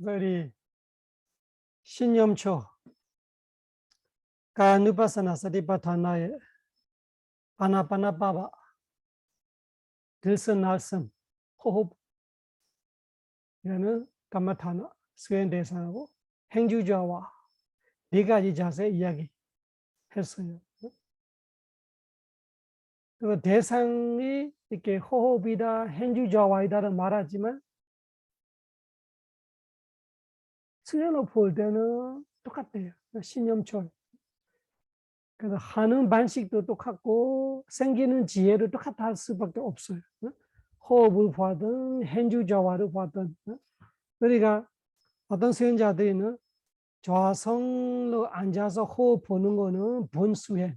우리 신념초 가누파사나 사티파타나의 아나파나바바 들슨날슨 호흡 이라는 감마타나 수행 대상하고 행주좌와 네 가지 자세 이야기 했어요. 그 대상이 이렇게 호흡이다, 행주좌와이다를 말하지만 수행을 볼 때는 똑같대요. 신념초. 그래서 하는 방식도 똑같고 생기는 지혜도 똑같아 할 수밖에 없어요. 호흡을 보든 행주좌와를 보든. 그러니까 어떤 수행자들은 좌성로 앉아서 호흡 보는 거는 본수행.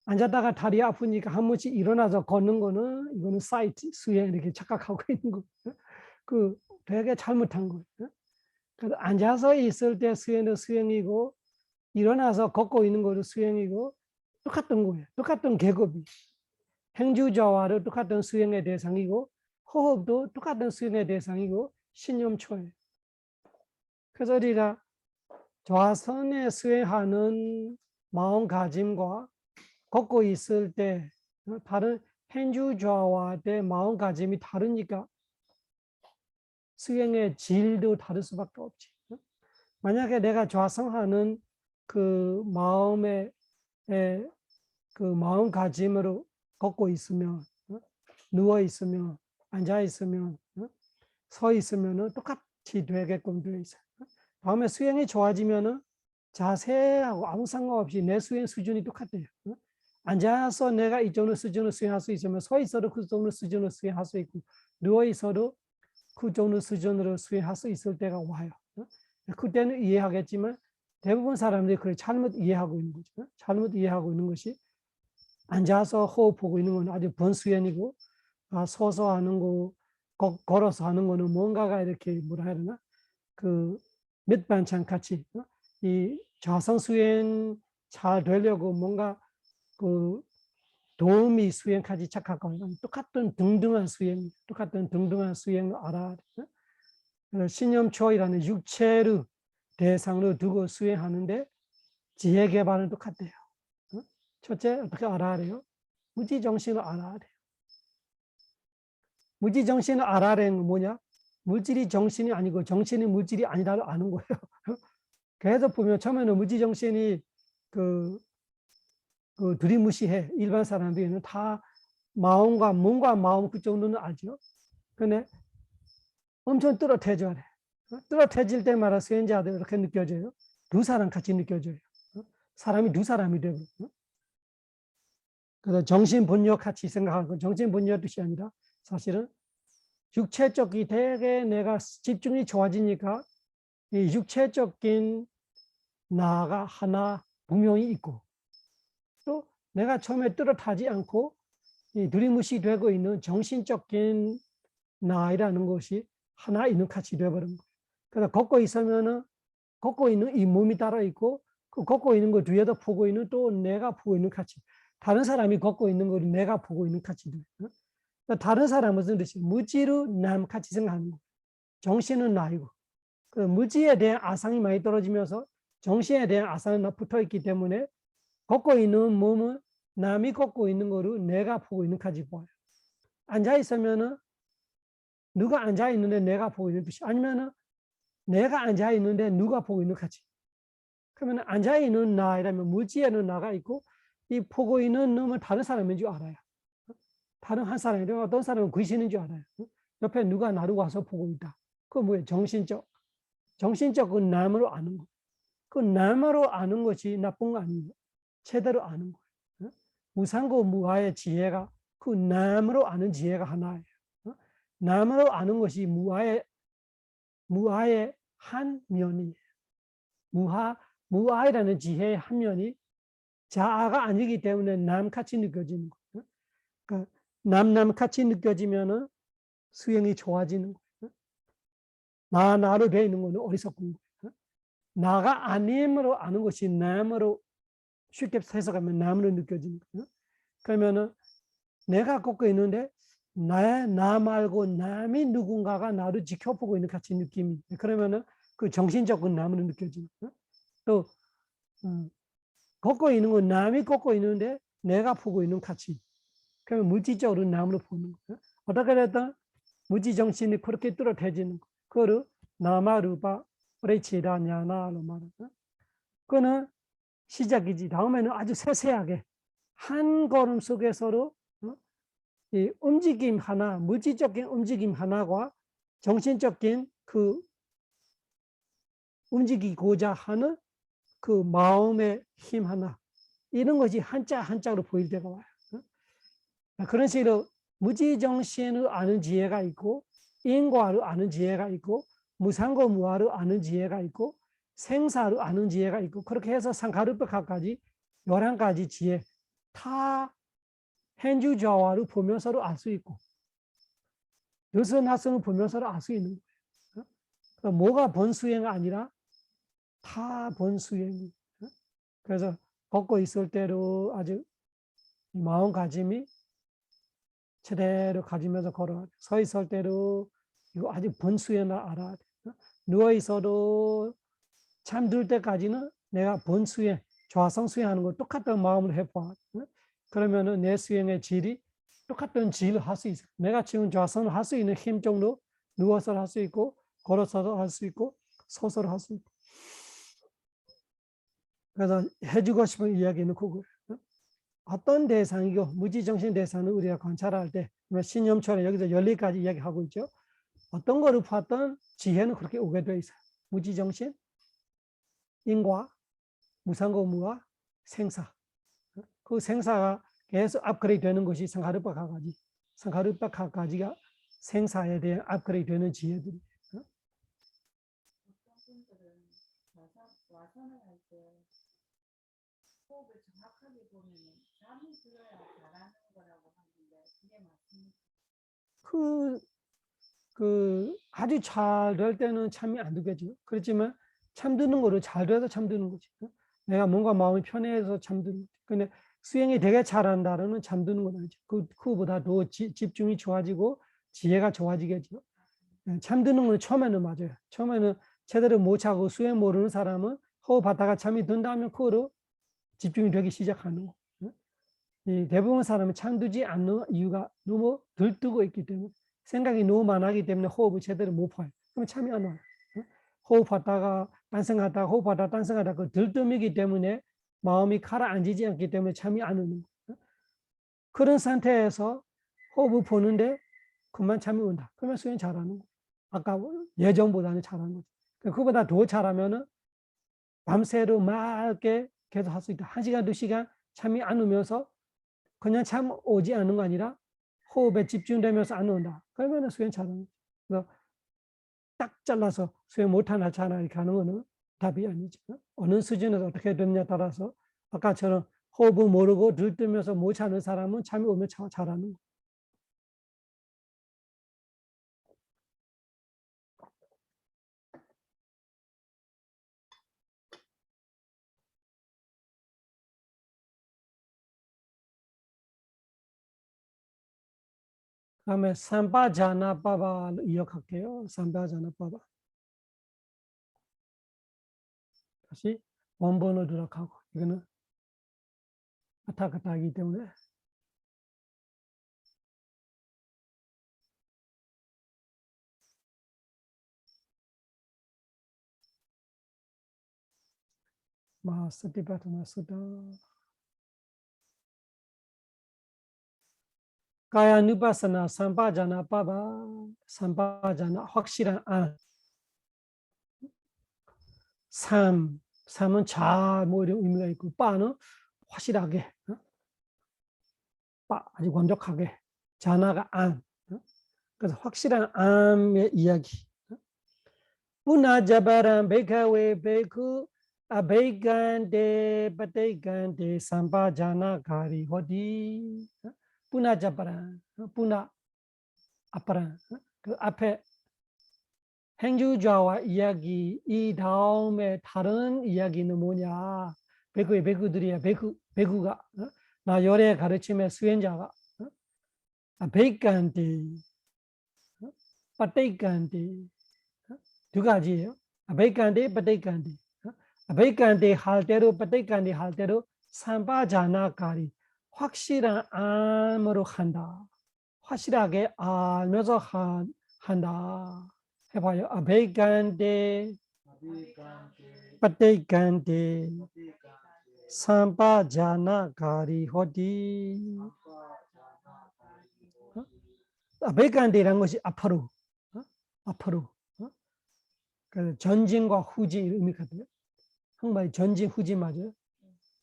앉았다가 다리 아프니까 한 번씩 일어나서 걷는 거는 이거는 사이트 수행 이렇게 착각하고 있는 거. 그 되게 잘못한 거예요. 그래서 앉아서 있을 때 수행도 수행이고 일어나서 걷고 있는 거도 수행이고 똑같은 거예요. 똑같은 계급이. 행주좌와도 똑같은 수행의 대상이고 호흡도 똑같은 수행의 대상이고 신념초예요. 그래서 우리가 좌선에 수행하는 마음가짐과 걷고 있을 때 다른 행주좌와의 마음가짐이 다르니까 수행의 질도 다를 수밖에 없지. 만약에 내가 좌성하는 그 마음의 그 마음가짐으로 걷고 있으면, 누워 있으면, 앉아 있으면, 서 있으면 똑같이 되게끔 되어 있어요. 다음에 수행이 좋아지면은 자세하고 아무 상관없이 내 수행 수준이 똑같아요. 앉아서 내가 이 정도 수준을 수행할 수 있으면 서 있어도 그 정도 수준을 수행할 수 있고 누워 있어도 그 정도 수준으로 수행할 수 있을 때가 와요. 그때는 이해하겠지만 대부분 사람들이 그걸 잘못 이해하고 있는 거죠. 잘못 이해하고 있는 것이 앉아서 호흡하고 있는 건 아주 번수행이고 서서 하는 거, 걸어서 하는 거는 뭔가가 이렇게 뭐라 해야 되나 그 밑반찬 같이 이 좌성 수행 잘 되려고 뭔가 그 도움이 수행까지 착각하고 똑같은 등등한 수행을 알아야 돼. 신념초이라는 육체를 대상으로 두고 수행하는데 지혜 개발은 똑같대요. 첫째 어떻게 알아야 돼요? 무지정신을 알아야 돼요. 무지정신을 알아야 되는 건 뭐냐? 물질이 정신이 아니고 정신이 물질이 아니다를 아는 거예요. 그래서 보면 처음에는 무지정신이 그 두리무시해. 일반 사람들은 다 마음과 몸과 마음 그 정도는 알죠. 근데 엄청 뚜렷해져야 돼. 뚜렷해질 때마다 수행자들 이렇게 느껴져요. 두 사람 같이 느껴져요. 사람이 두 사람이 되고. 그래서 정신분열 같이 생각하고 정신분열 뜻이 아니라 사실은 육체적이 되게 내가 집중이 좋아지니까 이 육체적인 나가 하나 분명히 있고 또 내가 처음에 뚜렷하지 않고 이 두리무시 되고 있는 정신적인 나이라는 것이 하나 있는 같이 되어버린 거예요. 그래서 걷고 있으면은 걷고 있는 이 몸이 따로 있고 그 걷고 있는 거 뒤에도 보고 있는 또 내가 보고 있는 같이 다른 사람이 걷고 있는 거를 내가 보고 있는 같이 돼요. 다른 사람은 무슨 뜻이 무지로 남 같이 생각하는 거. 정신은 나이고 그 무지에 대한 아상이 많이 떨어지면서 정신에 대한 아상이 붙어 있기 때문에 걷고 있는 몸은 남이 걷고 있는 거를 내가 보고 있는 같이 보아요. 앉아 있으면은 누가 앉아 있는데 내가 보고 있는 뜻이 아니면은 내가 앉아 있는데 누가 보고 있는 같이. 그러면 앉아 있는 나이라면 물질에는 나가 있고 이 보고 있는 놈은 다른 사람인 줄 알아요. 다른 한 사람이 어떤 사람은 귀신인 줄 알아요. 옆에 누가 나를 와서 보고 있다. 그건 뭐예요? 정신적은 남으로 아는 거. 그 남으로 아는 것이 나쁜 거 아니에요. 제대로 아는 거예요. 무상고 무아의 지혜가 그 남으로 아는 지혜가 하나예요. 남으로 아는 것이 무아의 한 면이에요. 무아이라는 지혜의 한 면이 자아가 아니기 때문에 남같이 느껴지는 거예요. 그러니까 남같이 느껴지면은 수행이 좋아지는 거예요. 나로 되어 있는 거는 어리석은 거예요. 나가 아님으로 아는 것이 남으로 쉽게 해석하면 남으로 느껴지는 거예요. 그러면은 내가 걷고 있는데 나 말고 남이 누군가가 나를 지켜보고 있는 같이 느낌이. 그러면은 그 정신적인 남으로 느껴지는. 또 걷고 있는 건 남이 걷고 있는데 내가 보고 있는 같이. 그러면 물질적으로 남으로 보는 거예요. 어떻게 됐든 무지 정신이 그렇게 뚜렷해지는 거. 그거를 나마루바 프레치라냐나로 말하는. 그거는 시작이지. 다음에는 아주 세세하게 한 걸음 속에서도 이 움직임 하나, 물질적인 움직임 하나가 정신적인 그 움직이고자 하는 그 마음의 힘 하나, 이런 것이 한자 한자로 보일 때가 와요. 그런 식으로 무지정신을 아는 지혜가 있고, 인과를 아는 지혜가 있고, 무상고 무아를 아는 지혜가 있고, 생사를 아는 지혜가 있고, 그렇게 해서 상가르백화까지 11가지 지혜 다 현주좌화를 보면서도 알 수 있고, 여선하선을 보면서도 알 수 있는 거예요. 그러니까 뭐가 본수행이 아니라 다 본수행이. 그래서 걷고 있을 때로 아주 마음가짐이 제대로 가지면서 걸어야 돼. 서 있을 때로 이거 아주 본수행을 알아야 돼. 누워 있어도 잠들 때까지는 내가 본수행, 좌성 수행하는 거 똑같은 마음으로 해봐. 그러면은 내 수행의 질이 똑같은 질을 할 수 있어. 내가 지금 좌선을 할 수 있는 힘 정도 누워서 할 수 있고, 걸어서도 할 수 있고, 서서도 할 수 있고. 그래서 해주고 싶은 이야기는 그거예요. 어떤 대상이고 무지정신 대상을 우리가 관찰할 때 신념처럼 여기서 14가지 이야기하고 있죠. 어떤 거를 봤던 지혜는 그렇게 오게 돼 있어요. 무지정신, 인과, 무상고무와 생사. 그 생사가 계속 업그레이드 되는 것이 상하르파카가지. 상하르파카가지가 생사에 대한 업그레이드 되는 지혜들이. 와선을 할 때 호흡을 정확하게 보면 잠이 들어야 잘하는 거라고 하는데 그게 맞습니까? 아주 잘 될 때는 잠이 안 들겠죠. 그렇지만 잠드는 거를 잘 돼서 잠드는 거지. 내가 뭔가 마음이 편해서 잠드는 거지. 근데 수행이 되게 잘한다는 잠드는 건 아니죠. 그보다 더 집중이 좋아지고 지혜가 좋아지겠죠. 잠드는 건 처음에는 맞아요. 처음에는 제대로 못 자고 수행 모르는 사람은 호흡하다가 잠이 든다면 그거로 집중이 되기 시작하는 거. 대부분 사람은 잠들지 않는 이유가 너무 들뜨고 있기 때문에, 생각이 너무 많아하기 때문에 호흡을 제대로 못 봐요. 그러면 잠이 안 와요. 호흡하다가 딴생하다가 호흡하다가 딴생하다가 그 들뜸이기 때문에 마음이 가라앉지 않기 때문에 잠이 안 오는 거예요. 그런 상태에서 호흡을 보는데 그만 잠이 온다. 그러면 수행 잘하는 거예요. 아까 예전보다는 잘하는 거죠. 그보다 더 잘하면은 밤새로 맑게 계속 할 수 있다. 1시간, 2시간 잠이 안 오면서 그냥 잠 오지 않는 거 아니라 호흡에 집중되면서 안 온다. 그러면 수행 잘하는 거죠. 딱 잘라서 수행 못하나 잘하나 이렇게 하는 거는 답이 아니죠. 어느 수준에서 어떻게 되느냐에 따라서 아까처럼 호흡을 모르고 들뜨면서 못 찾는 사람은 잠이 오면 잘하는 거예요. 그다음에 삼바자나빠바 이어갈게요. 삼바자나빠바. 다시 원본을 들어가고 이거는 아타카타이기 때문에 마스티바타나 수다. 가야누파사나 삼바자나빠바. 삼바자나 확실한 안. 삶은 잘 뭐 이런 의미가 있고 빠는 확실하게, 빠 아주 완벽하게, 자나가 안. 그래서 확실한 암의 이야기. punajabaram bhikkhave bhikkhu abhikkhante patikkhante sampajana gari hoti. punajabaram, puna aparam. 그 앞에 행주좌와 이야기 이 다음에 다른 이야기는 뭐냐? 베구의 베구들이야. 베구가 나 열의 가르침의 수행자가 아베이칸디, 빠테이칸디 두 가지예요. 아베이칸디, 빠테이칸디. 아베이칸디 할 때로 빠테이칸디 할 때로 삼바자나가리 확실한 암으로 한다. 확실하게 알면서 한다. 해봐요. 아베이칸디, 빠테이칸디 삼바자나가리 호디. 아베이칸디라는 것이 앞으로, 앞으로. 그 전진과 후진 의미거든요. 한마디 전진 후진 맞아요.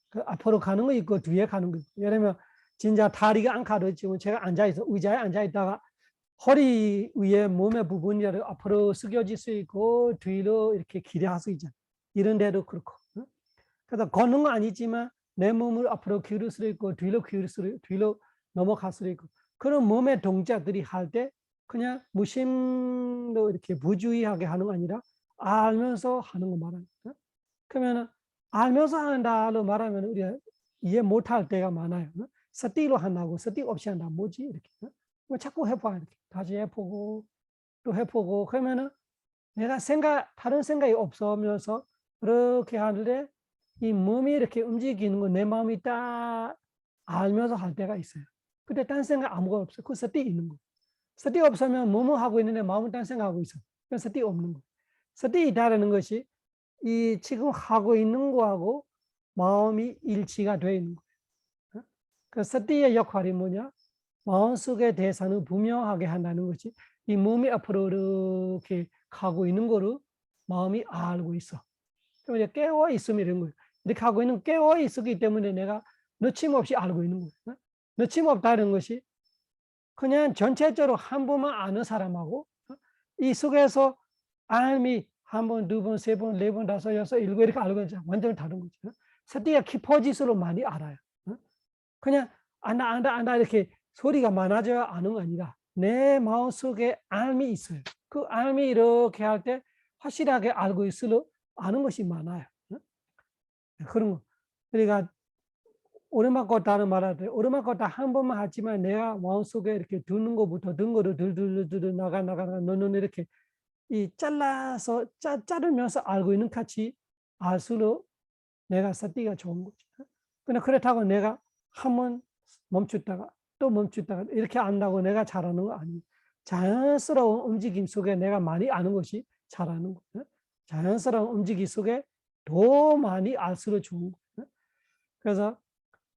그 앞으로 가는 거 있고 뒤에 가는 거 있고. 예를 들면 진짜 다리가 안 가르치고 제가 앉아있어 의자에 앉아있다가 허리 위에 몸의 부분이 앞으로 숙여질 수 있고 뒤로 이렇게 기대할 수 있잖아요. 이런 데도 그렇고. 그래서 걷는 건 아니지만 내 몸을 앞으로 기울일 수도 있고 뒤로 넘어갈 수도 있고 그런 몸의 동작들이 할 때 그냥 무심로 이렇게 부주의하게 하는 거 아니라 알면서 하는 거 말하는 거예요. 그러면 알면서 한다로 말하면 우리가 이해 못할 때가 많아요. 스티로 한다고 스티 없이 한다 뭐지 이렇게 자꾸 해봐 이렇게 다시 해보고 또 해보고 그러면은 내가 다른 생각이 없으면서 그렇게 하는데 이 몸이 이렇게 움직이는 거 내 마음이 딱 알면서 할 때가 있어요. 그때 딴 생각 아무것도 없어요. 그 스티 있는 거. 스티 없으면 뭐뭐 하고 있는데 마음은 딴 생각하고 있어. 그 스티 없는 거. 스티 있다라는 것이 이 지금 하고 있는 거하고 마음이 일치가 되어 있는 거예요. 그 스티의 역할이 뭐냐? 마음속의 대상을 분명하게 한다는 것이 이 몸이 앞으로 이렇게 가고 있는 거를 마음이 알고 있어. 그럼 이제 깨어 있으면 이런 거예요. 이렇게 하고 있는 깨어 있기 때문에 내가 놓침없이 알고 있는 거예요. 놓침없다는 것이 그냥 전체적으로 한 번만 아는 사람하고 이 속에서 알미 한 번, 두 번, 세 번, 네 번, 다섯, 여섯, 일곱 이렇게 알고 있잖아. 완전히 다른 거죠. 스티가 깊어질수록 많이 알아요. 그냥 안다 이렇게 소리가 많아져야 아는 거 아니라 내 마음속에 알미 있어요. 그 알미 이렇게 할 때 확실하게 알고 있을수록 아는 것이 많아요. 그런 거. 그러니까 오르막 걷다는 말할 때 오르막 걷다 한 번만 하지만 내가 마음속에 이렇게 두는 것부터 든 거를 들들들 나가 너는 이렇게 이 잘라서 자르면서 알고 있는 같이 알수록 내가 스티가 좋은 거죠. 근데 그렇다고 내가 한 번 멈췄다가 또 멈췄다가 이렇게 안다고 내가 잘하는 거 아니에요. 자연스러운 움직임 속에 내가 많이 아는 것이 잘하는 거예요. 자연스러운 움직임 속에 더 많이 알수록 좋은 거예요. 그래서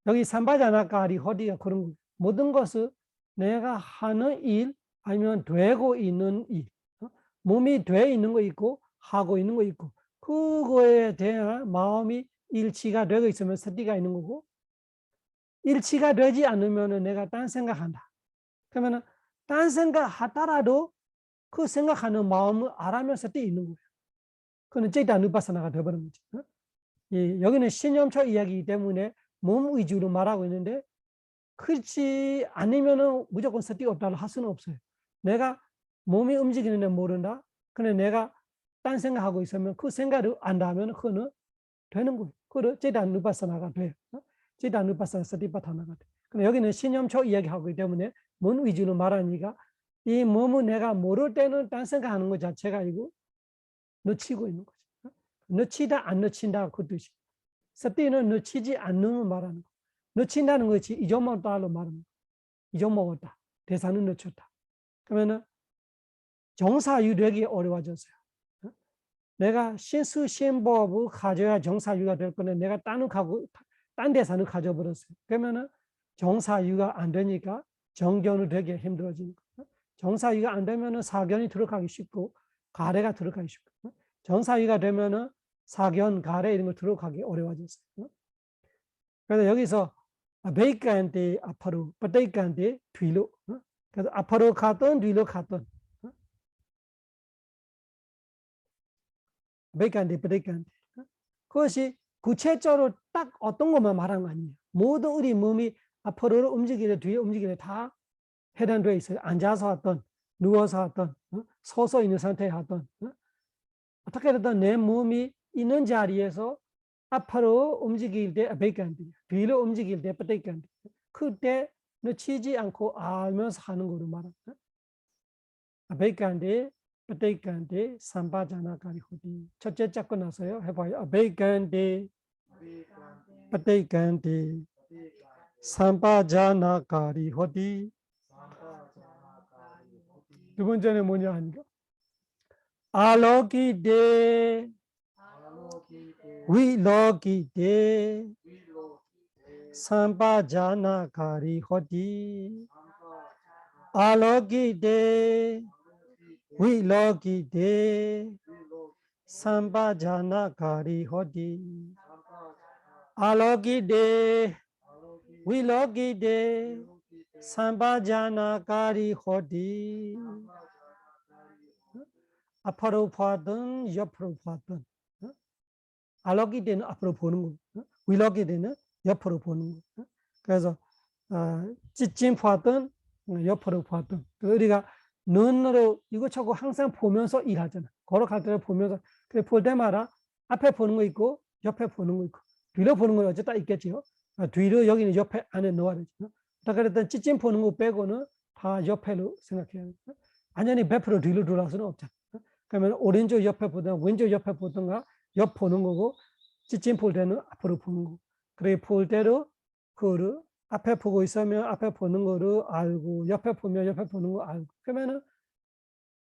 여기 삼바자나까리 허디가 그런 거예요. 모든 것을 내가 하는 일 아니면 되고 있는 일 몸이 돼 있는 거 있고 하고 있는 거 있고 그거에 대한 마음이 일치가 되고 있으면 스티가 있는 거고 일치가 되지 않으면 내가 딴 생각한다. 그러면 딴 생각 하더라도 그 생각하는 마음을 알아면 스티 있는 거예요. 그는 째다 누파사나가 되어버린 거죠. 여기는 신념초 이야기이기 때문에 몸 위주로 말하고 있는데 그렇지 않으면 무조건 스티 없다고 할 수는 없어요. 내가 몸이 움직이는 데 모른다. 근데 내가 딴 생각하고 있으면 그 생각을 안다면 그거는 되는 거예요. 그걸 째다 누파사나가 돼요. 째다 누파사나 스티파타나가 돼. 근데 여기는 신념초 이야기하고 있기 때문에 몸 위주로 말하니까 이 몸을 내가 모를 때는 딴 생각하는 것 자체가 이거 놓치고 있는 거죠. 놓치다 안 놓친다 그 뜻이. 스티는 놓치지 않는 말하는 거. 놓친다는 것이 잊어먹었다로 말합니다. 잊어먹었다. 대사는 놓쳤다. 그러면은 정사유력이 어려워졌어요. 내가 신수신법을 가져야 정사유가 될 건데 내가 딴 대사는 가져버렸어요. 그러면은 정사유가 안 되니까 정견을 되게 힘들어지는 거예요. 정사유가 안 되면은 사견이 들어가기 쉽고 가래가 들어가기 쉽고 정사유가 되면은 사견, 가래 이런 거 들어가기 어려워졌어요. 그래서 여기서 베이칸데 앞으로, 베이칸데 뒤로. 그래서 앞으로 갔던 뒤로 갔던. 베이칸데 베이칸데. 그것이 구체적으로 딱 어떤 것만 말하는 거 아니에요. 모든 우리 몸이 앞으로 움직이래 뒤에 움직이래 다 해당되어 있어요. 앉아서 하던, 누워서 하던, 서서 있는 상태에 하던. 어떻게 됐든 내 몸이 있는 자리에서 앞으로 움직일 때 베이칸데, 뒤로 움직일 때 베이칸데. 그때 놓치지 않고 알면서 하는 거로 말한다. 아베이간데ปฏิกัน데 삼바자나가리 호디. 첫째 잡고 나서요. 해봐요. 아베이간데ปฏิกัน데 삼바자나가리 호디. 두 번째는 뭐냐 하니까 알로기데 위로기데 삼바자나가리 호디. 알로기데 위로기데 삼바자나가리 호디. 알로기데 위로기데 삼바자나가리 호디. 앞으로 보든 옆으로 보든 알로기데는 앞으로 보는 거, 위로기데는 옆으로 보는 거. 그래서 찌찐 보든 옆으로 보든 우리가 눈으로 이것저것 항상 보면서 일하잖아. 걸어갈 때 보면서 그래 볼 때마다 앞에 보는 거 있고 옆에 보는 거 있고 뒤로 보는 건 어쨌다 있겠지요. 뒤로 여기는 옆에 안에 넣어야 되죠. 그랬더니 찌찐 보는 거 빼고는 다 옆에로 생각해야 돼. 완전히 100% 뒤로 돌아갈 수는 없잖아. 그러면 오른쪽 옆에 보든가 왼쪽 옆에 보든가 옆 보는 거고 찌찐 볼 때는 앞으로 보는 거고 그래 볼 때로 그거를 앞에 보고 있으면 앞에 보는 거를 알고 옆에 보면 옆에 보는 거 알고 그러면은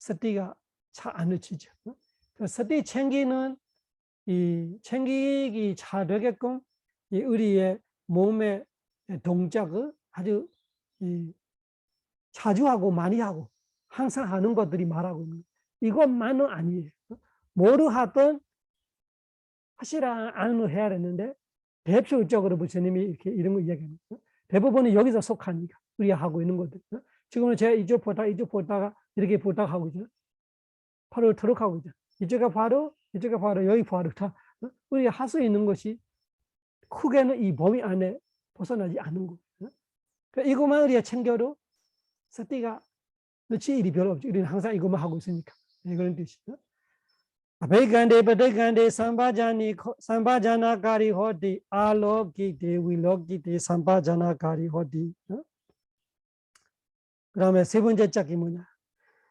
sati가 잘 안 놓치죠. sati 챙기는 이 챙기기 잘 되게끔 이 우리의 몸의 동작을 아주 자주 하고 많이 하고 항상 하는 것들이 말하고 있는 이것만은 아니에요. 뭐를 하든 하시라 안을 해야 되는데 대표적으로 부처님이 이렇게 이런 거 이야기합니다. 대부분은 여기서 속하니까 우리가 하고 있는 것들. 지금은 제가 이쪽 보다가 이렇게 보다가 하고 있죠. 바로 들어 하고 있죠. 이쪽에 바로 여기 바로 다 우리가 할 수 있는 것이 크게는 이 범위 안에 벗어나지 않는 거. 그러니까 이것만 우리가 챙겨도 sati가 놓칠 일이 별로 없죠. 우리는 항상 이것만 하고 있으니까. 그런 뜻이죠. 아베간데ปฏิกัน데 삼바자나가리 호디 알로기데 위로기데 삼바자나가리 호디. 그다음에 세 번째 짝이 뭐냐?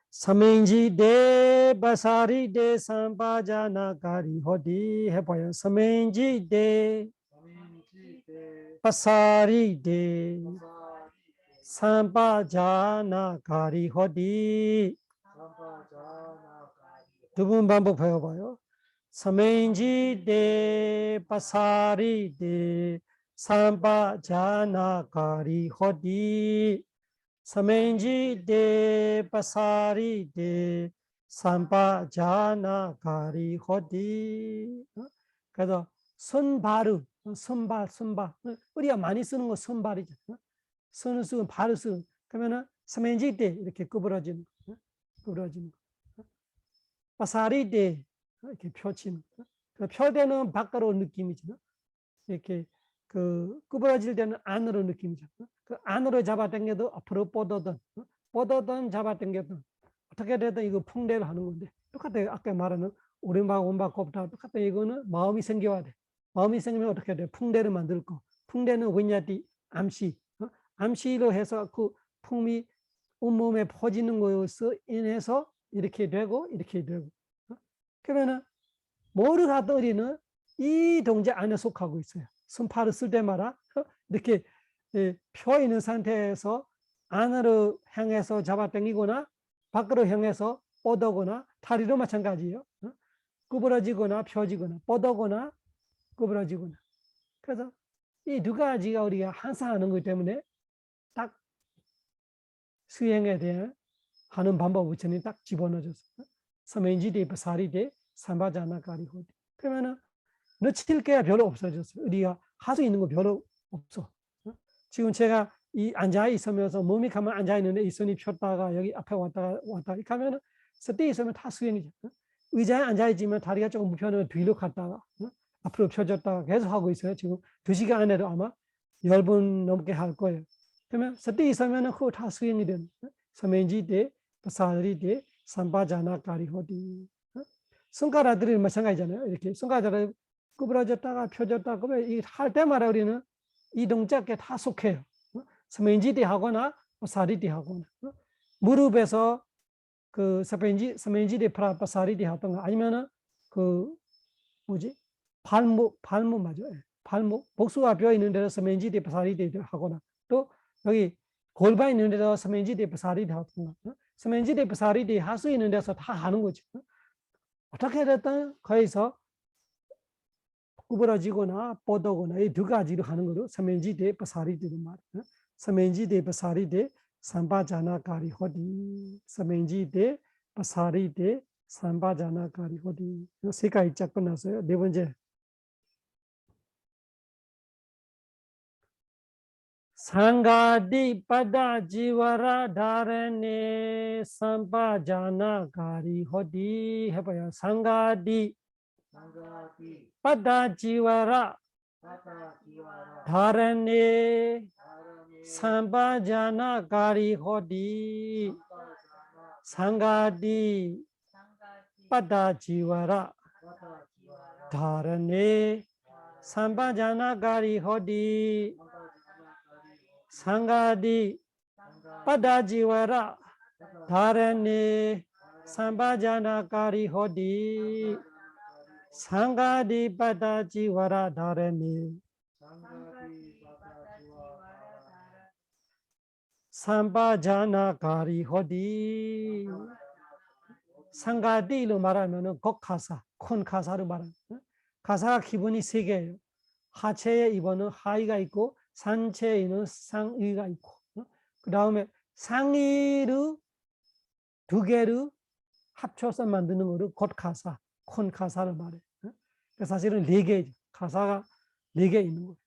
서민지데 바사리데 삼바자나가리 호디 해봐요. 서민지데 바사리데 삼바자나가리 호디. 두 번 반복해봐요. 서민지데 바사리데 삼바자나가리 호디. 서민지데 바사리데 삼바자나가리 호디. 그래서 손발을 손발 우리가 많이 쓰는 거 손발이죠. 손을 쓰고 발을 쓰고 그러면은 서민지데 이렇게 구부러지는 거. 바사리데 이렇게 펴치는 펴대는 바깥으로 느낌이죠. 이렇게 그 구부러질 때는 안으로 느낌이죠. 그 안으로 잡아당겨도 앞으로 뻗어든 잡아당겨도 어떻게 되든 이거 풍대를 하는 건데 똑같아요. 아까 말하는 오른발 왼발 곱다 똑같아. 이거는 마음이 생겨야 돼. 마음이 생기면 어떻게 돼? 풍대를 만들 거. 풍대는 왜냐디 암시. 암시로 해서 그 품이 온몸에 퍼지는 것으로 인해서 이렇게 되고 그러면은 뭐를 하든 우리는 이 동작 안에 속하고 있어요. 손팔을 쓸 때마다 이렇게 펴 있는 상태에서 안으로 향해서 잡아당기거나 밖으로 향해서 뻗어거나 다리도 마찬가지예요. 구부러지거나 펴지거나 뻗어거나 구부러지거나. 그래서 이 두 가지가 우리가 항상 하는 것 때문에 딱 수행에 대한 하는 방법 부처님 딱 집어넣어줬어요. 서민지대 바사리대 삼바자나가리 호디. 그러면은 놓칠 게 별로 없어졌어요. 우리가 할 수 있는 거 별로 없어. 지금 제가 이 앉아 있으면서 몸이 가만 앉아 있는데 이 손이 폈다가 여기 앞에 왔다가 이렇게 하면은 서때 있으면 다 수행이죠. 의자에 앉아 있지만 다리가 조금 불편하면 뒤로 갔다가 앞으로 펴졌다가 계속 하고 있어요. 지금 2시간 안에도 아마 10번 넘게 할 거예요. 그러면 서때 있으면은 그거 다 수행이 되는. 서민지대 바사리대 삼바자나가리 호디. 손가락들이 마찬가지잖아요. 이렇게 손가락을 구부러졌다가 펴졌다가 그러면 할 때마다 우리는 이 동작에 다 속해요. 스멘지디 하거나 파사리디 하거나 무릎에서 그 스멘지디 파사리디 하던가 아니면은 그 뭐지 발목 맞아. 발목 복숭아 뼈 있는 데서 스멘지디 파사리디 하거나 또 여기 골반 있는 데서 스멘지디 파사리디 하거나 스멘지디 파사리디 할 수 있는 데서 다 하는 거지. 어떻게 됐든 거기서 구부러지거나 뻗어거나 이 두 가지로 하는 거로 스멘지디 파사리디를 말이야. 스멘지디 파사리디 삼바자나가리 호디 스멘지디 파사리디 삼바자나가리 호디 세 가지 짝 끝났어요. 네 번째 상가디 빠다지와라 다레네 삼바자나가리 호디 해봐요. 상가디 빠다지와라 다레네 삼바자나가리 호디 상가디 빠다지와라 다레네 삼바자나가리 호디 상가디 빠다지와라 다레네 삼바자나가리 호디 상가디 빠다지와라 다레네 삼바자나가리 호디 상가디로 말하면은 곡가사, 콘가사로 말하는 가사가 기본이 세 개예요. 하체에 이번은 하의가 있고 상체에 있는 상의가 있고 그 다음에 상의를 두 개를 합쳐서 만드는 거를 곡가사, 콘가사를 말해요. 사실은 네 개죠. 가사가 네 개 있는 거예요.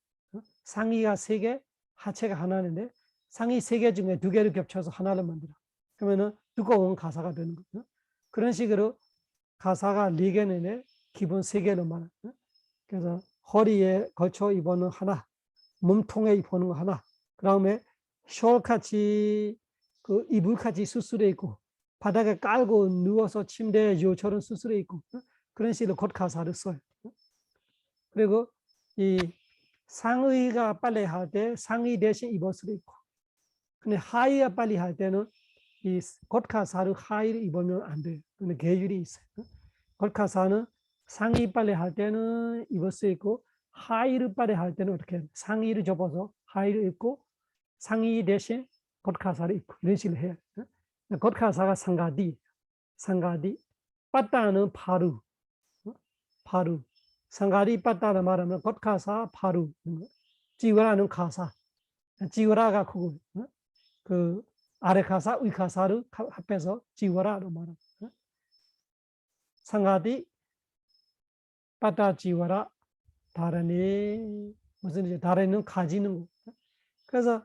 상의가 세 개, 하체가 하나인데 상의 세 개 중에 두 개를 겹쳐서 하나를 만들어. 그러면은 두꺼운 가사가 되는 거죠. 그런 식으로 가사가 네 개는 기본 세 개로 말해요. 그래서 허리에 걸쳐 입는 하나, 몸통에 입는 거 하나, 그 다음에 숄같이 그 이불같이 수술해 있고 바닥에 깔고 누워서 침대에 요처럼 수술해 있고 그런 식으로 겉가사를 써요. 그리고 이 상의가 빨리 할 때 상의 대신 입을 수도 있고 근데 하의가 빨리 할 때는 이 겉가사를 하의를 입으면 안 돼요. 근데 계율이 있어요. 겉가사는 상의 빨리 할 때는 입을 수 있고 하의를 빨리 할 때는 어떻게 해요? 상의를 접어서 하의를 입고 상의 대신 겉가사를 입고 이런 식으로 해요. 겉가사가 상가디, 빠따는 바루, 상가디 빠따를 말하면 겉가사 바루, 지우라는 가사, 지우라가 그 아래 가사, 위 가사를 합해서 지우라로 말합니다. 상가디 빠따 지우라 다르니 무슨 이제 다르는 가지는 거. 그래서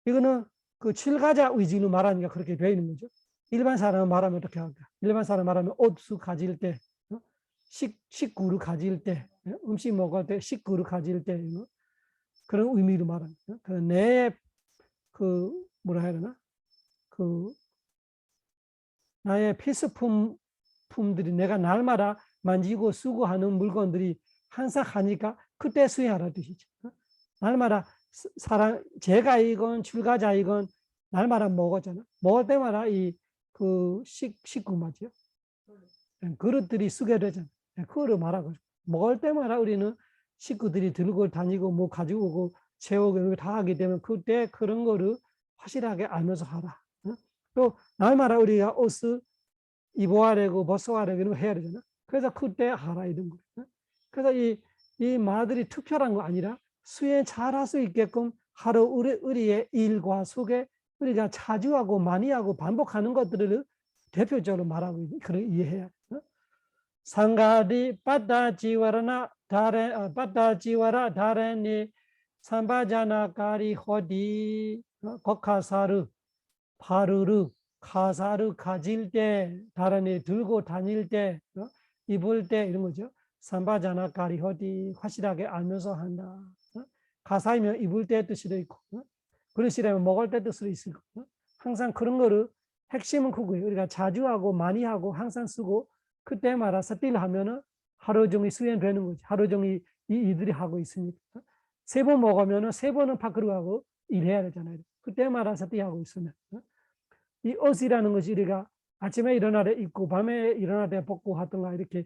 이거는 그 출가자 의지로 말하니까 그렇게 되어 있는 거죠. 일반 사람 말하면 어떻게 할까? 일반 사람 말하면 옷수 가질 때, 식구를 가질 때, 음식 먹을 때 식구를 가질 때 그런 의미로 말합니다. 그 뭐라 해야 되나? 그 나의 필수품들이 내가 날마다 만지고 쓰고 하는 물건들이 항상 하니까 그때 수행하라는 뜻이죠. 날마다 제가이건 출가자이건 날마다 먹었잖아. 먹을 때마다 그 식구 맞죠? 그릇들이 쓰게 되잖아. 그거를 말하고 먹을 때마다 우리는 식구들이 들고 다니고 뭐 가지고 오고 채우고 다 하기 때문에 그때 그런 거를 확실하게 알면서 하라. 또 날마다 우리가 옷을 입어야 되고 벗어야 되고 이런 거 해야 되잖아. 그래서 그때 하라 이런 거. 그래서 이 말들이 특별한 거 아니라 수행 잘할 수 있게끔 하루 우리의 일과 속에 우리가 자주 하고 많이 하고 반복하는 것들을 대표적으로 말하고 그런 이해해야 돼. 상가디 빠따지와라 다레니 삼바자나가리 호디 곡가사르 바르르 가사를 가질 때 다른애 들고 다닐 때 입을 때 이런 거죠. 삼바자나가리 호디 확실하게 알면서 한다. 가사이면 입을 때 뜻이도 있고 그릇이라면 먹을 때 뜻으로 있을 거고 항상 그런 거를 핵심은 그거예요. 우리가 자주 하고 많이 하고 항상 쓰고 그때마다 스틸 하면은 하루 종일 수행되는 거지. 하루 종일 이들이 하고 있으니까 3번 먹으면은 3번은 밖으로 가고 일해야 되잖아요. 그때마다 서티하고 있으면 이 옷이라는 것이 우리가 아침에 일어날 때 입고 밤에 일어날 때 벗고 하던가 이렇게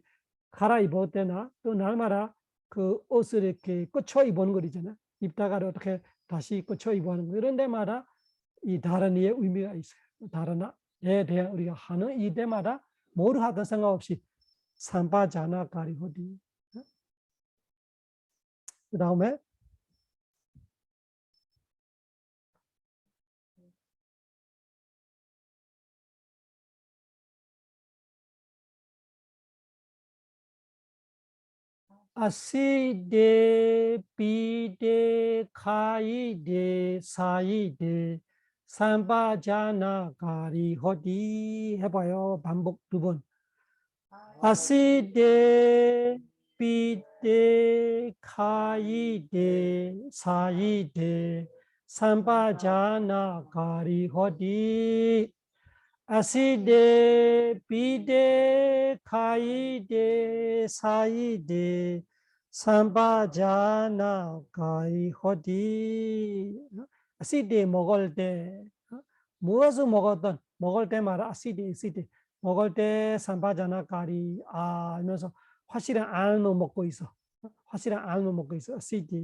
갈아입을 때나 또 날마다 그 옷을 이렇게 꽂혀 입는 거잖아요. 입다가 어떻게 다시 꽂혀 입는 거 이런 데마다 이 다른 이의 의미가 있어요. 다른 에 대한 우리가 하는 이 때마다 뭐를 하든 상관없이 삼바자나 가리호디. 그 다음에 아시데 비데 카이데 사이데 삼바자나 가리호디 해봐요. 반복 2번. 아시데 비데 카이데 사이데 삼바자나 가리호디 아시데 비데 카이데 사이데 삼바자나 가리호디 아시데 먹을 때 무엇을 먹을 때마다 아시데 먹을 때 삼바자나 가리 하면서 확실한 안을 먹고 있어. 확실한 안을 먹고 있어. 아시데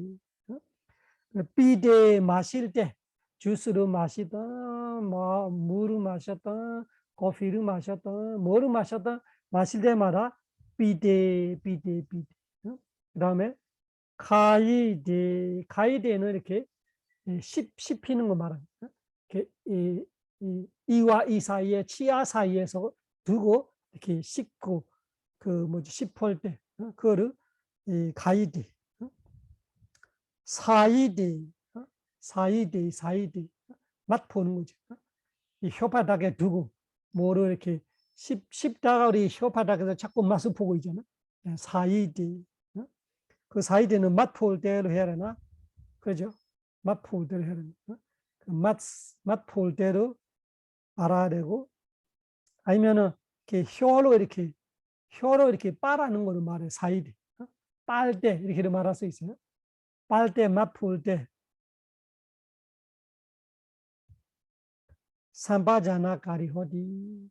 비데 마실 때 주스를 마시든 뭐 물을 마셨든 커피를 마셨든 뭐를 마셨든 마실 때마다 비데 그다음에 가이데는 이렇게 씹히는 거 말하는 이렇게 이와 이 사이에 치아 사이에서 두고 이렇게 씹고 그 뭐지 씹을 때 그거를 가이데 사이데 맛 보는 거죠. 이 혓바닥에 두고 뭐를 이렇게 씹다가 우리 혓바닥에서 자꾸 맛을 보고 있잖아. 사이데 그 사이데는 맛 볼 때로 해야 되나? 그죠? 맛 볼 때로 해야 되나? 그 맛 볼 때로 알아야 되고 아니면은 이렇게 혀로 이렇게 빨아는 거를 말해 사이데 빨 때 이렇게 말할 수 있어요. 빨 때 맛 볼 때 삼바자나 가리호디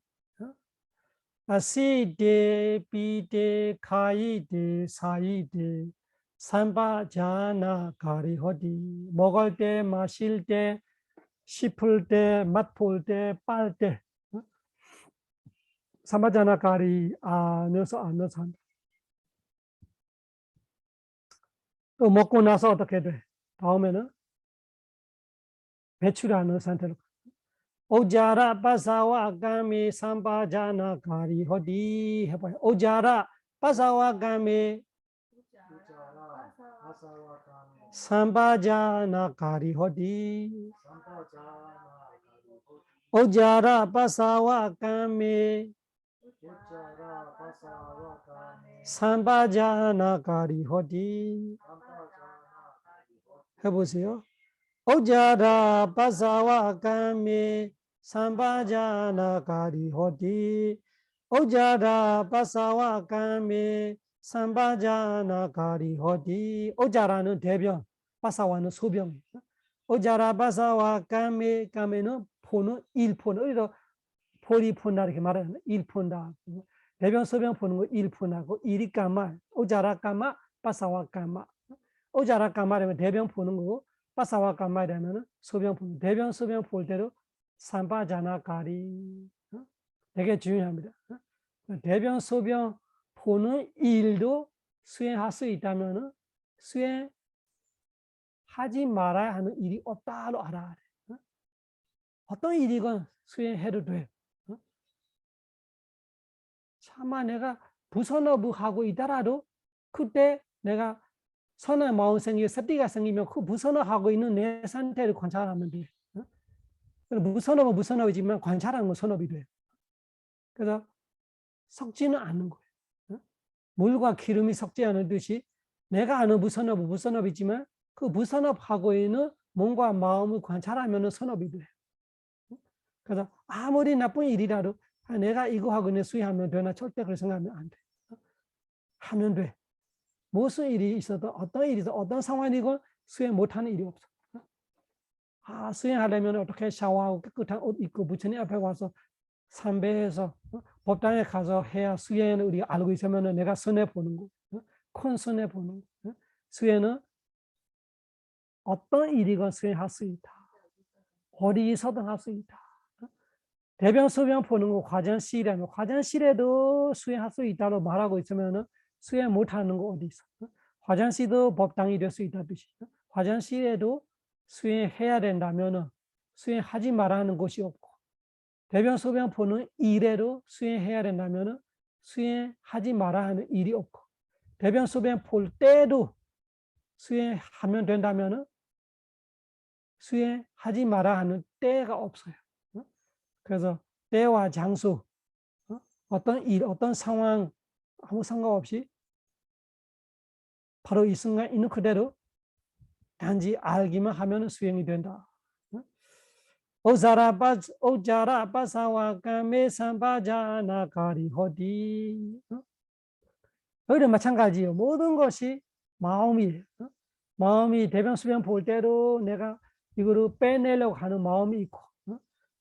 아시데 비데 카이데 사이데 삼바자나 가리호디 먹을 때 마실 때 씹을 때 맛볼 때 빨 때 삼바자나 가리 안에서 한다. 또 먹고 나서 어떻게 돼? 다음에는 배출하는 상태로 오자라 파사와 가미 삼바자나 가리 호디 해봐요. 오자라 파사와 가미 삼바자나 가리 호디 오자라 파사와 가미 삼바자나 가리 호디 해보세요. 오자라 파사와 가미 삼바자나 가리 호디 오자라 파사와 가미 삼바자나 가리 호디 오자라는 대변 파사와는 소변 오자라 파사와 가미 가미는 포는 일포는 우리도 포리 푼다 이렇게 말하는 일푼다 대변 소변 포는 거 일푼하고 일이 까마 오자라 까마 파사와 까마 오자라 까마라면 대변 포는 거고 파사와 까마라면 소변 포는 대변 소변 볼 때로 삼바자나 가리 되게 중요합니다. 대변 소변 보는 일도 수행할 수 있다면 수행하지 말아야 하는 일이 없다로 알아야 돼. 어떤 일이건 수행해도 돼. 차마 내가 부선업을 하고 있더라도 그때 내가 선의 마음 생기고 섭리가 생기면 그 무선업하고 있는 내 상태를 관찰하면 돼. 무선업은 무선업이지만 관찰하는 건 선업이 돼. 그래서 섞지는 않는 거예요. 물과 기름이 섞지 않듯이 내가 아는 무선업은 무선업이지만 그 무선업하고 있는 몸과 마음을 관찰하면 선업이 돼요. 그래서 아무리 나쁜 일이라도 내가 이거 하고 있는 수행하면 되나 절대 그렇게 생각하면 안 돼. 하면 돼. 무슨 일이 있어도 어떤 일이든 어떤 상황이건 수행 못하는 일이 없어. 수행하려면 어떻게 샤워하고 깨끗한 옷 입고 부처님 앞에 와서 삼배해서 법당에 가서 해야 수행을 우리가 알고 있으면 내가 손해 보는 거, 큰 손해 보는 거. 수행은 어떤 일이건 수행할 수 있다. 어디서든 할 수 있다. 대변 소변 보는 거 화장실이라면 화장실에도 수행할 수 있다고 말하고 있으면 수행 못하는 거 어디 있어? 화장실도 법당이 될 수 있다듯이 화장실에도 수행해야 된다면 수행하지 말라는 것이 없고 대변 소변 보는 일에도 수행해야 된다면 수행하지 말아야 하는 일이 없고 대변 소변 볼 때도 수행하면 된다면 수행하지 말아야 하는 때가 없어요. 그래서 때와 장소, 어떤 일, 어떤 상황 아무 상관없이 바로 이 순간 있는 그대로 단지 알기만 하면 수행이 된다. 오자라 바사와 까메 삼바자나 가리 호디. 여기도 마찬가지예요. 모든 것이 마음이에요. 마음이 대변 수변 볼 때도 내가 이거를 빼내려고 하는 마음이 있고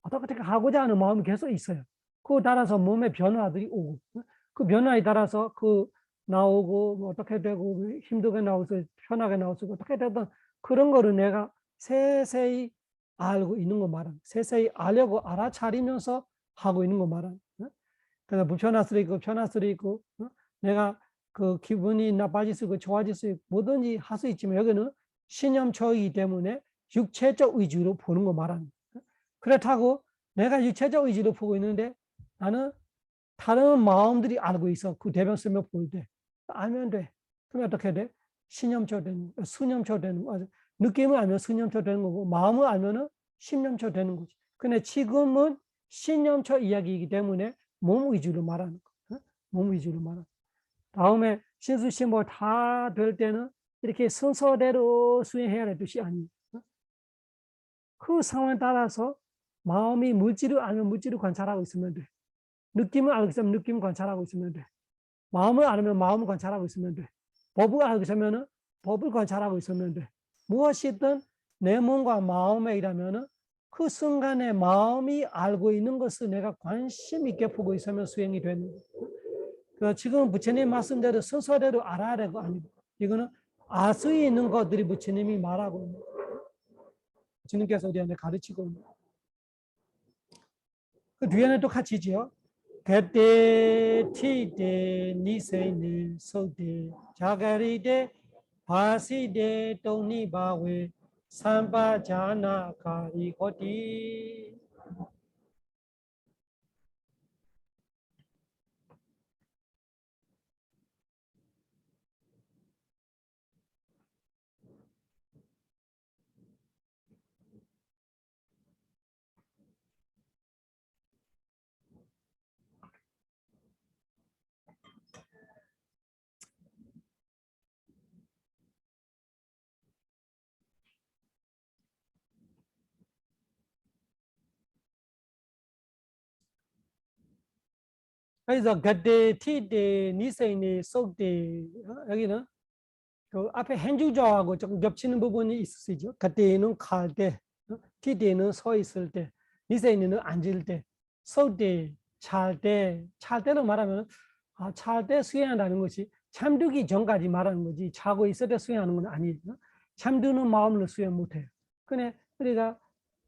어떻게 하고자 하는 마음이 계속 있어요. 그거 따라서 몸의 변화들이 오고 그 변화에 따라서 그 나오고 뭐 어떻게 되고 힘들게 나오고 편하게 나오고 어떻게 되든 그런 거를 내가 세세히 알고 있는 거 말하는 세세히 알려고 알아차리면서 하고 있는 거 말하는 그래서 불편할 수도 있고 편할 수도 있고 내가 그 기분이 나빠질 수 있고 좋아질 수 있고 뭐든지 할 수 있지만 여기는 신념초이기 때문에 육체적 위주로 보는 거 말하는 그렇다고 내가 육체적 위주로 보고 있는데 나는 다른 마음들이 알고 있어. 그 대변 쓰면 볼 때. 알면 돼. 그럼 어떻게 돼? 신념초 되는 거, 수념초 되는 거. 느낌을 알면 수념초 되는 거고 마음을 알면 신념초 되는 거지. 근데 지금은 신념초 이야기이기 때문에 몸 위주로 말하는 거. 몸 위주로 말하는 거. 다음에 신수신보 다 될 때는 이렇게 순서대로 수행해야 될 뜻이 아니에요. 그 상황에 따라서 마음이 물질을 알면 물질을 관찰하고 있으면 돼. 느낌을 알고 있으면 느낌을 관찰하고 있으면 돼. 마음을 알면 마음을 관찰하고 있으면 돼. 법을 알고 있으면 법을 관찰하고 있으면 돼. 무엇이든 내 몸과 마음에 일하면 그 순간에 마음이 알고 있는 것을 내가 관심 있게 보고 있으면 수행이 되는 거예요. 지금 부처님 말씀대로 순서대로 알아야 되고 아니고 이거는 알 수 있는 것들이 부처님이 말하고 있는 거예요. 부처님께서 우리한테 가르치고 있는 거예요. 그 뒤에는 또 같이 지요. 그때 티때 니세니 소때 자가리데 바시데 동니바웨 삼바자나 가리고디. 그래서 그때 티때 니세니 소때 여기는 그 앞에 행주자하고 조금 겹치는 부분이 있을 수 있죠. 그때는 갈 때, 티때는 서 있을 때, 니세니는 앉을 때, 서 때, 잘 때로 말하면 잘 때 수행한다는 것이 잠들기 전까지 말하는 거지 자고 있을 때 수행하는 건 아니에요. 잠드는 마음으로 수행 못해요. 근데 우리가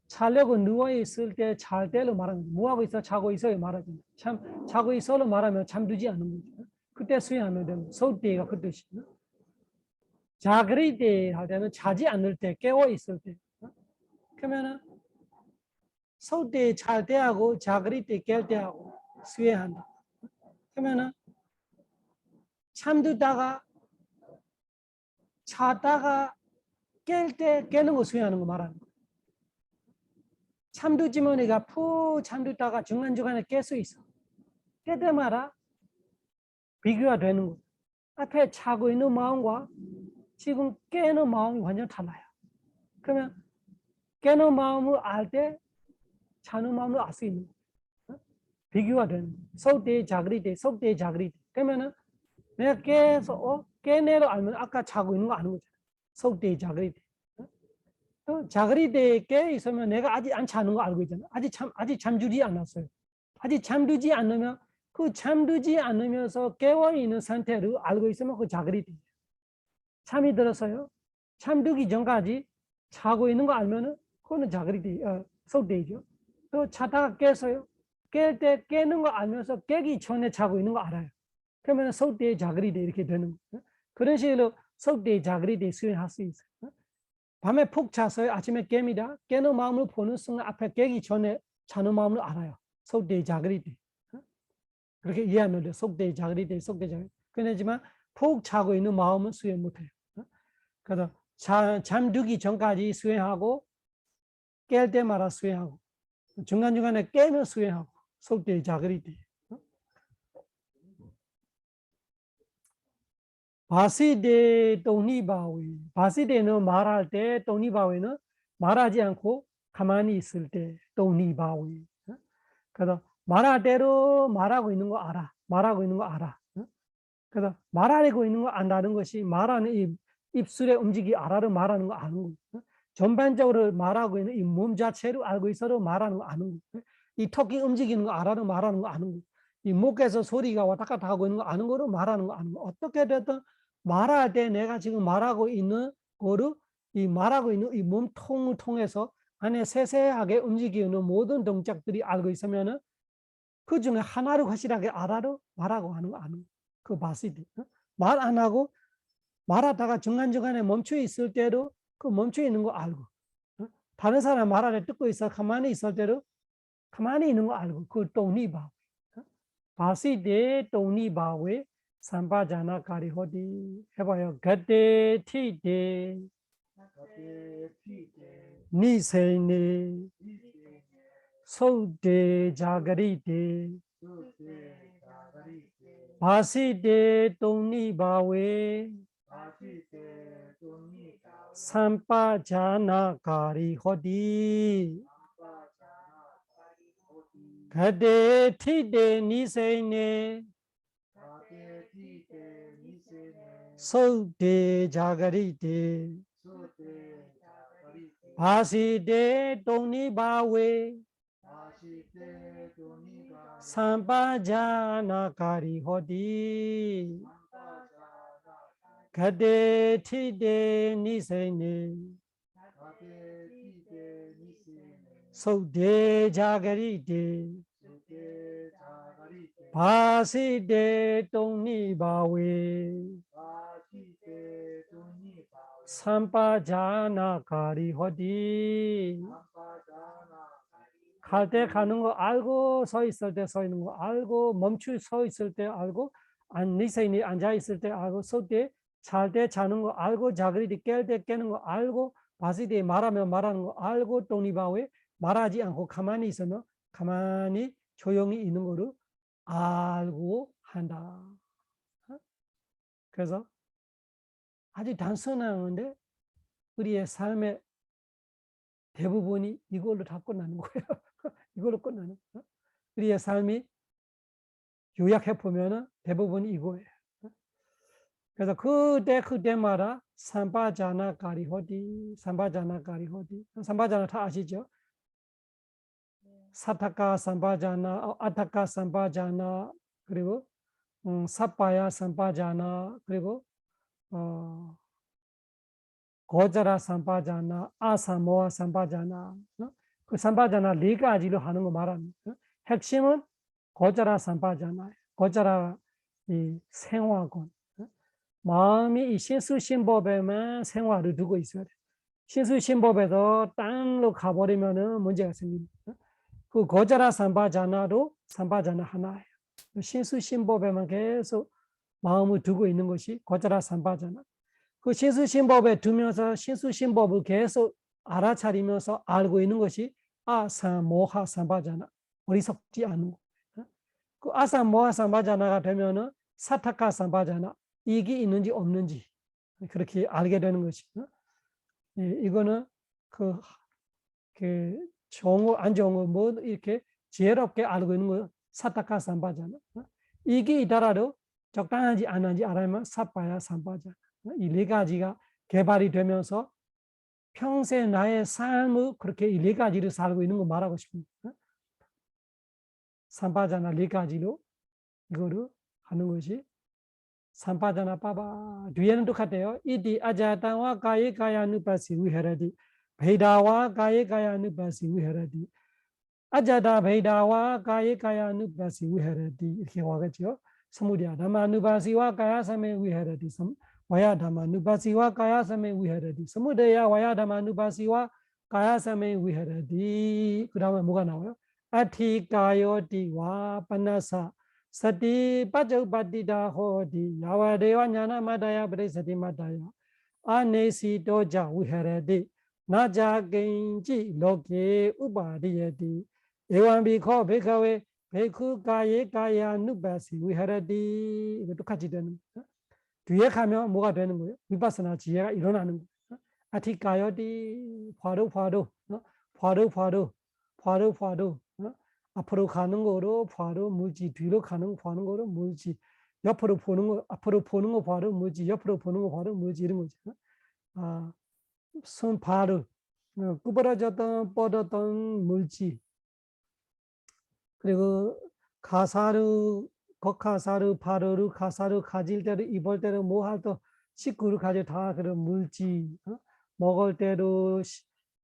자려고 누워 있을 때 잘 때로 말하는 거죠. 뭐 하고 있어? 자고 있어요 말하지. 자고 있어로 말하면 잠들지 않는 거죠. 그때 수행하면 되는 서 때가 그 뜻이에요. 자그리 때 할 때는 자지 않을 때 깨어 있을 때 그러면은 서 때 잘 때하고 자그리 때 깰 때하고 수행한다. 그러면은 잠들다가 자다가 깰 때 깨는 거 수행하는 거 말하는 거. 잠들지만 내가 푹 잠들다가 중간중간에 깰 수 있어. 깰 때마다 비교가 되는 거. 앞에 자고 있는 마음과 지금 깨는 마음이 완전 달라요. 그러면 깨는 마음을 알 때 자는 마음을 알 수 있는 거예요. 비교가 되는 거예요. 속대 자그리 때, 속대 자그리 때. 그러면은 내가 깨서 깨내로 알면 아까 자고 있는 거 아는 거잖아. 속대 자그리 때. 자그리대에 깨 있으면 내가 아직 안 자는 거 알고 있잖아. 아직 잠들지 않았어요. 아직 잠들지 않으면 그 잠들지 않으면서 깨어 있는 상태를 알고 있으면 그 자그리대. 잠이 들었어요. 잠들기 전까지 자고 있는 거 알면은 그거는 자그리대, 속대이죠. 또 자다가 깼어요. 깰 때 깨는 거 알면서 깨기 전에 자고 있는 거 알아요. 그러면 속대 자그리대 이렇게 되는 거예요. 그런 식으로 속대 자그리대 수행할 수 있어요. 밤에 푹 잤어요. 아침에 깹니다. 깨는 마음을 보는 순간 앞에 깨기 전에 자는 마음을 알아요. 속대 자그리대. 그렇게 이해하면 돼요. 속대 자그리대, 속대 자그리대. 그렇지만 푹 자고 있는 마음은 수행 못해요. 그래서 잠들기 전까지 수행하고 깰 때마다 수행하고 중간중간에 깨면 수행하고 속대 자그리대. 바시데 또니바위. 바시데는 말할 때 또니바위는 말하지 않고 가만히 있을 때 또니바위. 그래서 말할 대로 말하고 있는 거 알아. 말하고 있는 거 알아. 그래서 말하고 있는 거 안다는 것이 말하는 입술의 움직이 알아를 말하는 거 아는 거. 전반적으로 말하고 있는 이 몸 자체를 알고 있어도 말하는 거 아는 거. 이 턱이 움직이는 거 알아도 말하는 거 아는 거. 이 목에서 소리가 왔다 갔다 하고 있는 거 아는 거로 말하는 거 아는 거. 어떻게 됐든 말할 때 내가 지금 말하고 있는 거를 이 말하고 있는 이 몸통을 통해서 안에 세세하게 움직이는 모든 동작들이 알고 있으면은 그 중에 하나를 확실하게 알아도 말하고 하는 거 아는 거. 그 바시디. 말 안 하고 말하다가 중간중간에 멈춰 있을 때도 그 멈춰 있는 거 알고, 다른 사람 말하를 듣고 있어 가만히 있을 때도 가만히 있는 거 알고, 그 또니바. 바시디 또니바왜 삼바자나 가리호디 해봐요. 그때 티데 니세네 소데 자가리데 바시데 또니바왜 삼바자나 가리호디 그때 티데 니세네 소데 자가리데 바시데 또니바왜 삼바자나 가리호디 그때 티데 니세네 소데 자가리데 바시데 또니바왜 삼바자나 가리호디. 갈 때 가는 거 알고, 서 있을 때 서 있는 거 알고, 멈추 서 있을 때 알고, 니세니 앉아 있을 때 알고, 설 때, 잘 때 자는 거 알고, 자그리디 깰 때 깨는 거 알고, 바시디 말하면 말하는 거 알고, 또니바왜 말하지 않고 가만히 있으면 가만히 조용히 있는 거를 알고 한다. 그래서 아주 단순한 건데 우리의 삶의 대부분이 이걸로 다 끝나는 거예요. 이걸로 끝나는. 우리의 삶이 요약해 보면은 대부분이 이거예요. 그래서 그때마다 삼바자나 가리호디, 삼바자나 가리호디, 삼바자나 다 아시죠? 사타카 삼바자나, 아타카 삼바자나, 그리고 사파야 삼바자나, 그리고 고자라 삼바자나, 아사모아 삼바자나, 그 삼바자나 네 가지로 하는 거 말합니다. 핵심은 고자라 삼바자나, 고자라 이 생화권. 마음이 이 신수신법에만 생활을 두고 있어야 돼. 신수신법에서 딴로 가버리면은 문제가 생깁니다. 그 고자라 삼바자나도 삼바자나 하나예요. 신수신법에만 계속 마음을 두고 있는 것이 고자라 삼바자나. 그 신수신법에 두면서 신수신법을 계속 알아차리면서 알고 있는 것이 아사모하 삼바자나, 어리석지 않은 거. 그 아사모하 삼바자나가 되면은 사타카 삼바자나, 이익이 있는지 없는지 그렇게 알게 되는 것이. 이거는 그 좋은 거, 안 좋은 거, 뭐 이렇게 지혜롭게 알고 있는 거 사타카 삼바자나. 이익이 있더라도 적당한지 안 한지 알아야만 사파야 삼바자나. 이 네 가지가 개발이 되면서 평생 나의 삶을 그렇게 이 네 가지를 살고 있는 거 말하고 싶습니다. 삼파자나 네 가지로 이거를 하는 것이 삼파자나 빠바. 뒤에는 똑같아요. 이디 아자타와 가예 가야누파시 위하라디 베다와 가예 가야누파시 위하라디 아자다 베다와 가예 가야누파시 위하라디 이렇게 와겠죠. 사무디야 담마누파시와 가야사메 위하라디 와야 담마누파시와 가야사메 위하라디 사무데야 와야 담마누파시와 가야사메 위하라디 그 다음에 뭐가 나와요? 아티가요디와 파나사 Sati Pajapatita Hodi Yavadeva Jnana Madaya Parisati Madaya Anesi Doja Viharati Naja Genji Loke Upadiyati Evan Biko Bikawe Beku Kaye Kaya Nubasi Viharati 이거 똑같이 되는 거예요. 뒤에 가면 뭐가 되는 거예요? 위파스나 지혜가 일어나는 거예요. 아티가요디 화로 앞으로 가는 거로 바로 무지, 뒤로 가는 거로 무지, 옆으로 보는 거, 앞으로 보는 거 바로 무지, 옆으로 보는 거 바로 무지 이런 거죠. 손 바로 구부러졌던 뻗었던 물지, 그리고 가사르, 겉가사르, 바르르, 가사르 가질 때로 입을 때로 뭐 할 때 식구를 가져 다 그런 물지, 먹을 때로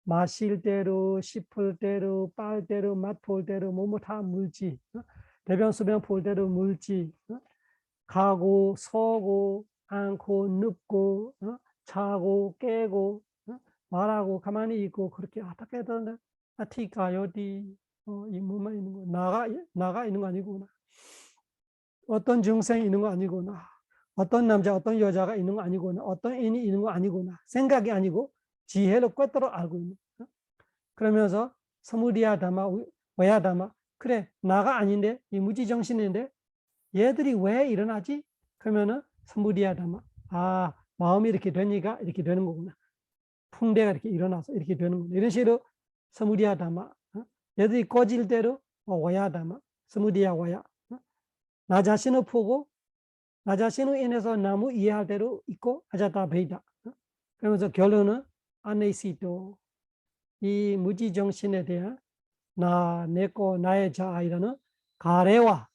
마실 대로, 씹을 대로, 빨 대로, 맛볼 대로, 뭐뭐 다 물지. 대변, 소변 볼 대로 물지. 가고, 서고, 앉고, 눕고, 자고, 깨고, 말하고, 가만히 있고, 그렇게 어떻게 하던데, 아티가요디, 이 몸만 있는 거, 나가 있는 거 아니구나. 어떤 증상이 있는 거 아니구나. 어떤 남자, 어떤 여자가 있는 거 아니구나. 어떤 인이 있는 거 아니구나. 생각이 아니고, 지혜로 꿰뚫어 알고 있는. 그러면서 서무리야 담아 와야 담아 그래 나가 아닌데 이 무지정신인데 얘들이 왜 일어나지? 그러면은 서무리야 담아 마음이 이렇게 되니까 이렇게 되는 거구나. 풍대가 이렇게 일어나서 이렇게 되는 거구나. 이런 식으로 서무리야 담아 얘들이 꺼질 대로 와야 담아 서무리야 와야 나 자신을 보고 나 자신을 인해서 나무 이해할 대로 있고 아자다 베이다. 그러면서 결론은 아네시도 이 무지정신에 대한 나, 내꺼, 나의 자아이라는 가래와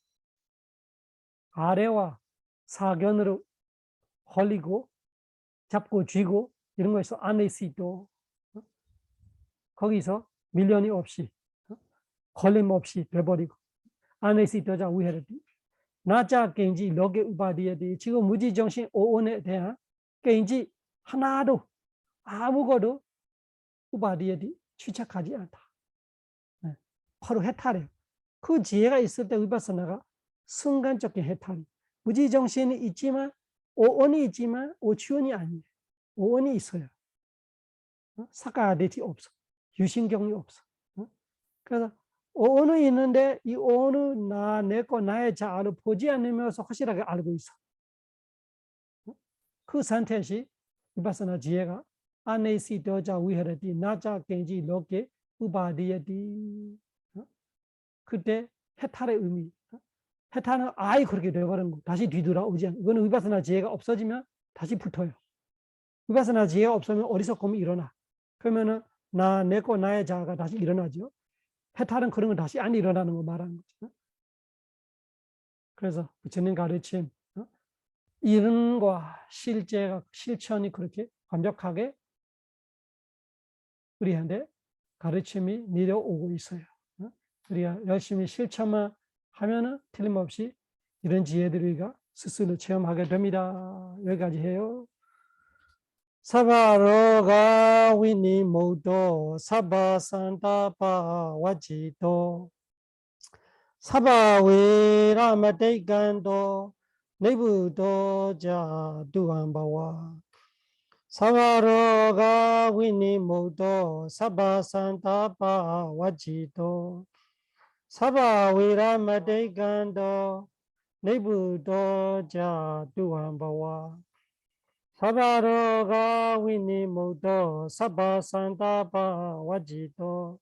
사견으로 홀리고 잡고 쥐고 이런 거에서 아네시도 거기서 밀련이 없이 걸림 없이 돼버리고 아네시도자 위해르디 나자 겐지 로게 우바디에디 지금 무지정신 오온에 대한 겐지 하나도 아무것도 우바디에디 취착하지 않다. 바로 해탈이에요. 그 지혜가 있을 때 위파사나가 순간적인 해탈이. 무지정신이 있지만 오온이 있지만 오치원이 아니에요. 오온이 있어요. 사가대티 없어. 유신경이 없어. 그래서 오온은 있는데 이 오온은 내거 나의 자아를 보지 않으면서 확실하게 알고 있어. 그 상태시 위파사나 지혜가 아네시 도자 위하르디 나자 겐지 로게 우바디에디 그때 해탈의 의미. 해탈은 아예 그렇게 되어버리는 거. 다시 뒤돌아오지 않고. 이거는 위파스나 지혜가 없어지면 다시 붙어요. 위파스나 지혜가 없으면 어리석음이 일어나. 그러면은 내거 나의 자아가 다시 일어나죠. 해탈은 그런 거 다시 안 일어나는 거 말하는 거죠. 그래서 부처님 가르침 이론과 실천이 그렇게 완벽하게 우리한테 가르침이 내려오고 있어요. 우리가 열심히 실천만 하면은 틀림없이 이런 지혜들을 우리가 스스로 체험하게 됩니다. 여기까지 해요. 사바로가 위니 모도 사바산타파 와지도 사바웨라 마데간도 네부도 자 두안바와 사바로가 위니 모도 사바산타파 와지도 사바웨라 마데간도 네부도 자 두안바와 사바로가 위니 모도 사바산타파 와지도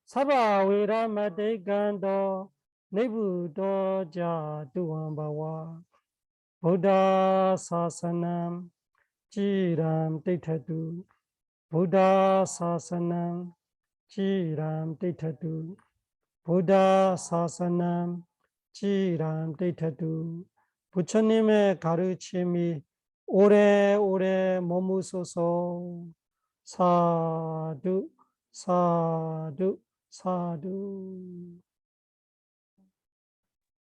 사바웨라 마데간도 네부도 자 두안바와 부다 사사남 지람 데이터두 Buddha Sasanam Chiram Tithatu Buddha Sasanam Chiram Tithatu 부처님의 가르침이 오래오래 머무소서. 사두 사두 사두.